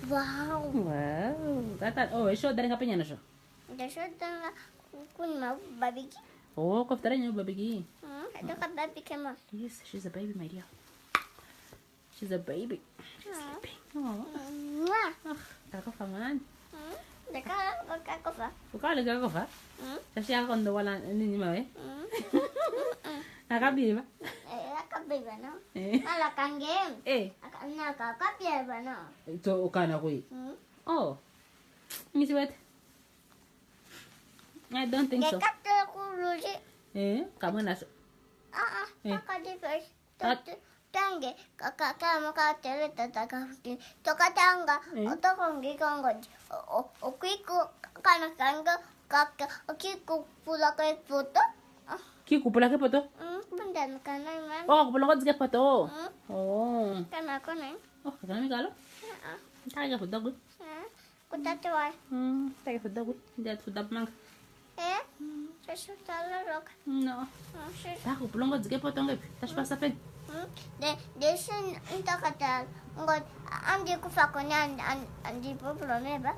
Wow. Wow. Kata oh show dari ngapain na show? Dasho tanga kun mau babi ki. Oh, koftara niyo baby. Ada ka babi kema. Yes, she's a baby, my dear. She's a baby. She's sleeping. Oh. Mwah. Kaka man. Deka ko fa. Ukala ka ko fa? Kasi ako ndo wala nini mo eh. Nakabi ba? Akabi ba no? Ala kangem. Akana ka kapya ba no? Ito ukana ko eh. Oh. Ngisi what? I don't think so. Dekata ko ruji. Kamu nas. Kakadi first. Tange kakama ka tele tataka hutin. Tokatanga otokongi kongo. Okiko kana kanga kaka okiko pula ka foto. Kiko pula ka foto? Bandan kana man. Oh, pula ka foto. Oh. Kana ko na. Oh, kana mi galo? Taga foto ko. Kutatuwa. Taga foto ko. Dia foto mang. Sasho tala rock. No. Taga pula ka foto ngep. Tas pasa pen. Desin intakata ngot andi ku fakonya andi probleme ba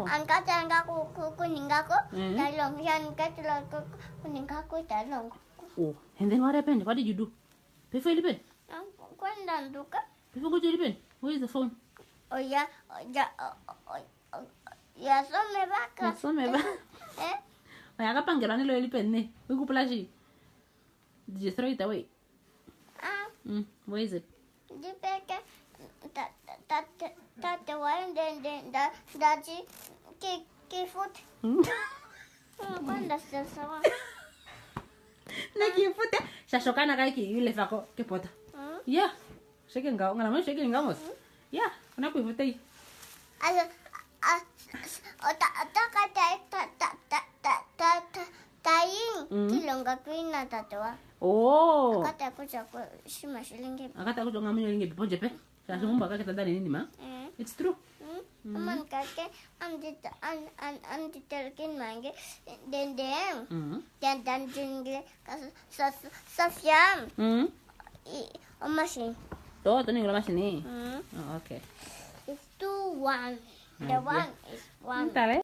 an kata nga ku kuninga ko talong yan katlo ko kuninga ko talong and then what happened? What did you do? Before you pen? Kwenda nduka Before go to the pen? Where is the phone? Ya some ba So me ba? Ay aga pangerani lo pen ne. We go plashi. Did you throw it away? Where is it? Di peke ta one then daji ki foot. Kwenda sasa. Nakifute shashokana kaki yule fako kepota. Yeah. Sheke ngao ngala mo sheke ngamos. Yeah, kuna kuifuta hii. Also tayin kilonga kwina tatwa. Oh. Akata kuja kwa shima shilingi. Akata kuja ngamunyo lingi ponje pe. Sasa mumba kake tadani nini ma? It's true. Man kake andi telkin mange den jingle Safyan. O machine. Oh, tu ni ngala machine. Oh, okay. It's 2-1. The one is 1. Tá,